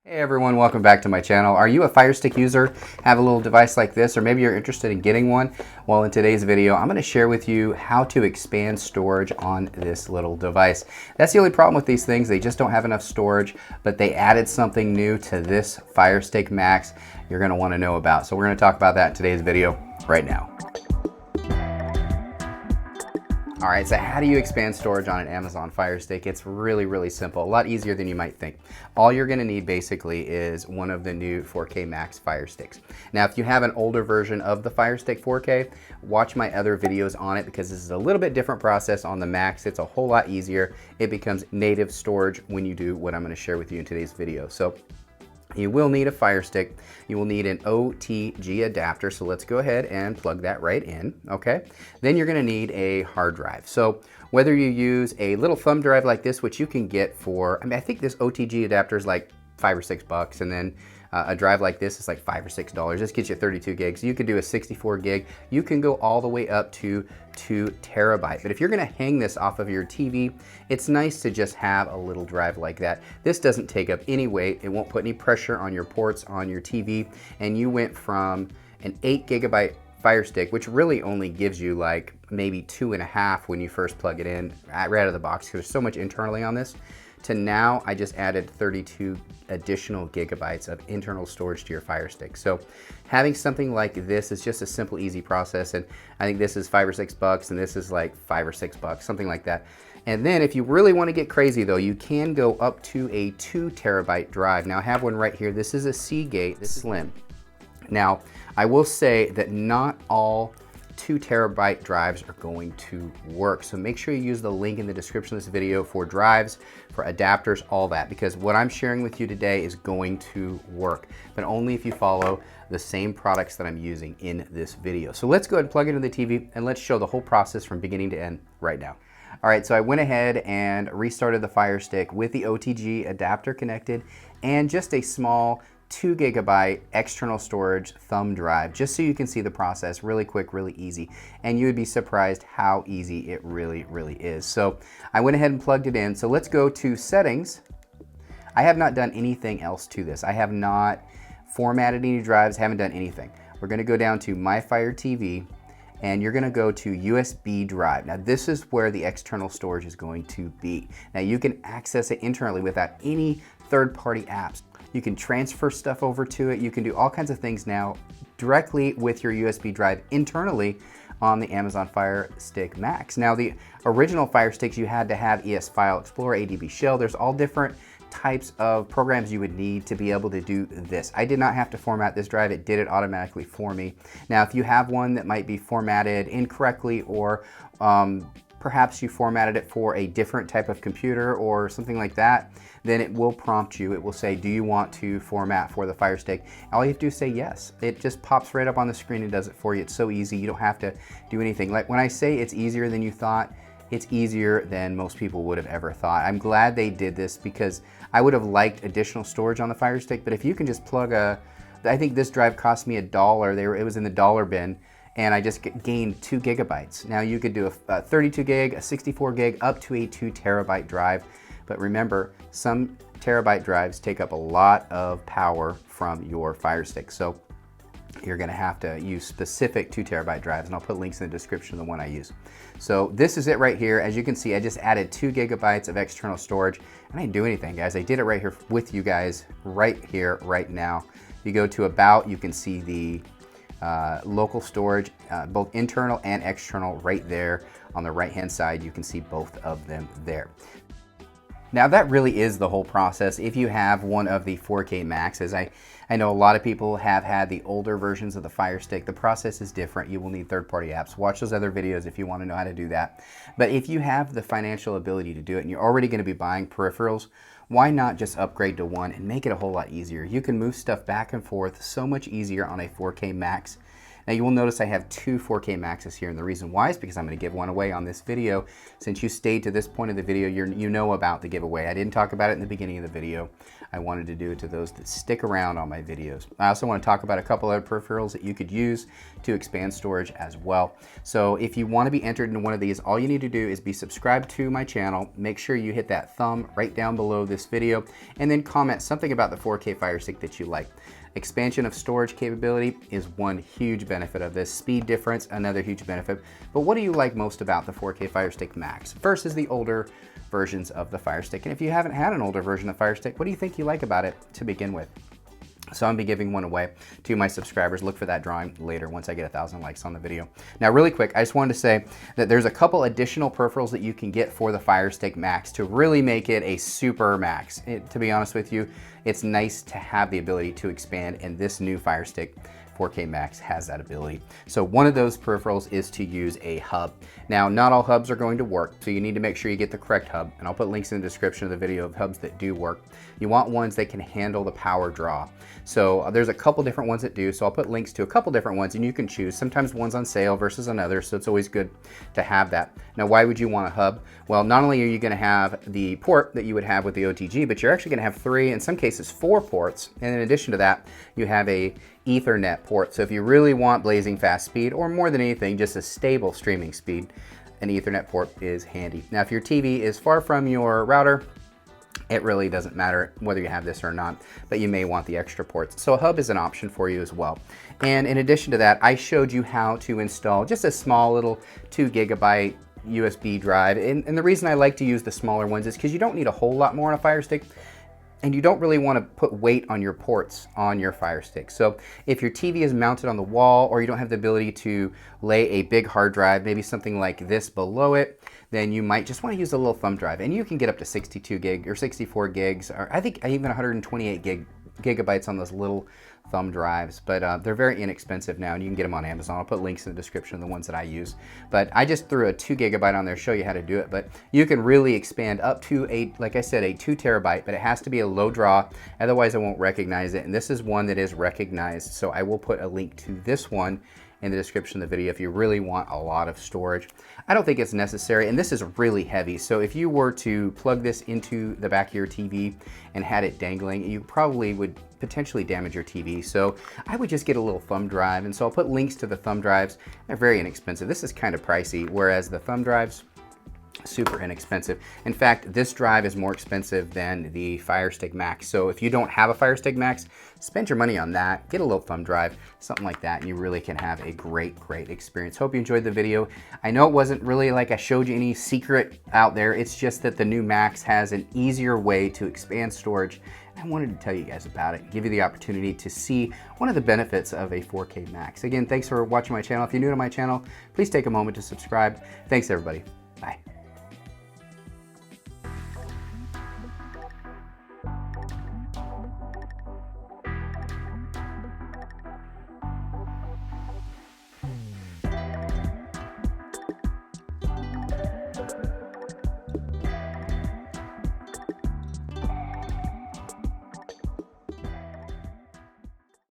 Hey everyone, welcome back to my channel. Are you a Firestick user, have a little device like this, or maybe you're interested in getting one? Well, in today's video, I'm going to share with you how to expand storage on this little device. That's the only problem with these things. They just don't have enough storage, but they added something new to this Firestick Max you're going to want to know about. So we're going to talk about that in today's video right now. All right, so how do you expand storage on an Amazon Firestick? It's really simple, a lot easier than you might think. All you're gonna need basically is one of the new 4K Max Firesticks. Now, if you have an older version of the Firestick 4K, watch my other videos on it because this is a little bit different process on the Max. It's a whole lot easier. It becomes native storage when you do what I'm gonna share with you in today's video. So you will need a Firestick. You will need an OTG adapter. So let's go ahead and plug that right in, okay? Then you're gonna need a hard drive. So whether you use a little thumb drive like this, which you can get for, I think this OTG adapter is like $5 or $6, and then a drive like this is like $5 or $6. This gets you 32 gigs. You could do a 64 gig. You can go all the way up to 2 terabyte. But if you're gonna hang this off of your TV, it's nice to just have a little drive like that. This doesn't take up any weight. It won't put any pressure on your ports on your TV. And you went from an 8 gigabyte Firestick, which really only gives you like maybe 2.5 when you first plug it in right out of the box because there's so much internally on this, to now I just added 32 additional gigabytes of internal storage to your Firestick. So having something like this is just a simple, easy process. And I think this is $5 or $6 and this is like $5 or $6, something like that. And then if you really want to get crazy though, you can go up to a 2 terabyte drive. Now I have one right here. This is a Seagate Slim. Now I will say that not all 2 terabyte drives are going to work. So make sure you use the link in the description of this video for drives, for adapters, all that, because what I'm sharing with you today is going to work, but only if you follow the same products that I'm using in this video. So let's go ahead and plug it into the TV and let's show the whole process from beginning to end right now. All right, so I went ahead and restarted the Firestick with the OTG adapter connected and just a small 2 gigabyte external storage thumb drive, just so you can see the process. Really quick, really easy, and you would be surprised how easy it really is. So I went ahead and plugged it in. So let's go to settings. I have not done anything else to this. I have not formatted any drives, haven't done anything. We're gonna go down to My Fire TV and you're gonna go to USB drive. Now this is where the external storage is going to be. Now you can access it internally without any third-party apps. You can transfer stuff over to it. You can do all kinds of things now directly with your USB drive internally on the Amazon Firestick Max. Now the original Firesticks, you had to have ES File Explorer, ADB Shell. There's all different types of programs you would need to be able to do this. I did not have to format this drive. It did it automatically for me. Now if you have one that might be formatted incorrectly, or perhaps you formatted it for a different type of computer or something like that, then it will prompt you. It will say, do you want to format for the Firestick? All you have to do is say yes. It just pops right up on the screen and does it for you. It's so easy. You don't have to do anything. Like when I say it's easier than you thought, it's easier than most people would have ever thought. I'm glad they did this because I would have liked additional storage on the Firestick, but if you can just plug I think this drive cost me $1. It was in the dollar bin, and I just gained 2 gigabytes. Now you could do a 32 gig, a 64 gig, up to a 2 terabyte drive. But remember, some terabyte drives take up a lot of power from your Firestick. So you're gonna have to use specific 2 terabyte drives, and I'll put links in the description of the one I use. So this is it right here. As you can see, I just added 2 gigabytes of external storage. I didn't do anything, guys. I did it right here with you guys right here, right now. You go to About, you can see the local storage, both internal and external right there on the right-hand side. You can see both of them there. Now that really is the whole process. If you have one of the 4K Maxes, I know a lot of people have had the older versions of the Firestick. The process is different. You will need third-party apps. Watch those other videos if you want to know how to do that. But if you have the financial ability to do it and you're already going to be buying peripherals, why not just upgrade to one and make it a whole lot easier? You can move stuff back and forth so much easier on a 4K Max Now you will notice I have two 4K Maxes here, and the reason why is because I'm going to give one away on this video. Since you stayed to this point of the video, you know about the giveaway. I didn't talk about it in the beginning of the video. I wanted to do it to those that stick around on my videos. I also want to talk about a couple other peripherals that you could use to expand storage as well. So if you want to be entered into one of these, all you need to do is be subscribed to my channel. Make sure you hit that thumb right down below this video, and then comment something about the 4K Firestick that you like. Expansion of storage capability is one huge benefit of this. Speed difference, another huge benefit. But what do you like most about the 4K Firestick Max versus the older versions of the Firestick? And if you haven't had an older version of Firestick, what do you think you like about it to begin with? So I'm gonna be giving one away to my subscribers. Look for that drawing later once I get 1,000 likes on the video. Now really quick, I just wanted to say that there's a couple additional peripherals that you can get for the Firestick Max to really make it a super max. To be honest with you, it's nice to have the ability to expand, and this new Firestick 4K Max has that ability. So one of those peripherals is to use a hub. Now, not all hubs are going to work, so you need to make sure you get the correct hub, and I'll put links in the description of the video of hubs that do work. You want ones that can handle the power draw. So there's a couple different ones that do, so I'll put links to a couple different ones, and you can choose. Sometimes one's on sale versus another, so it's always good to have that. Now, why would you want a hub? Well, not only are you gonna have the port that you would have with the OTG, but you're actually gonna have 3, in some cases 4 ports, and in addition to that, you have a Ethernet port. So if you really want blazing fast speed, or more than anything, just a stable streaming speed, an Ethernet port is handy. Now, if your TV is far from your router, it really doesn't matter whether you have this or not, but you may want the extra ports. So a hub is an option for you as well. And in addition to that, I showed you how to install just a small little 2 GB USB drive. And the reason I like to use the smaller ones is because you don't need a whole lot more on a Firestick, and you don't really want to put weight on your ports on your Firestick. So if your TV is mounted on the wall, or you don't have the ability to lay a big hard drive, maybe something like this below it, then you might just want to use a little thumb drive, and you can get up to 62 gig or 64 gigs, or I think even 128 gigabytes on those little thumb drives, but they're very inexpensive now, and you can get them on Amazon. I'll put links in the description of the ones that I use, but I just threw a 2 GB on there to show you how to do it. But you can really expand up to like I said, a 2 terabyte, but it has to be a low draw, otherwise I won't recognize it, and this is one that is recognized, so I will put a link to this one in the description of the video if you really want a lot of storage. I don't think it's necessary, and this is really heavy, so if you were to plug this into the back of your TV and had it dangling, you probably would potentially damage your TV. So I would just get a little thumb drive, and so I'll put links to the thumb drives. They're very inexpensive. This is kind of pricey, whereas the thumb drives, super inexpensive. In fact, this drive is more expensive than the Firestick Max. So if you don't have a Firestick Max, spend your money on that. Get a little thumb drive, something like that, and you really can have a great experience. Hope you enjoyed the video. I know it wasn't really like I showed you any secret out there. It's just that the new Max has an easier way to expand storage. I wanted to tell you guys about it, give you the opportunity to see one of the benefits of a 4K Max. Again, thanks for watching my channel. If you're new to my channel, please take a moment to subscribe. Thanks, everybody.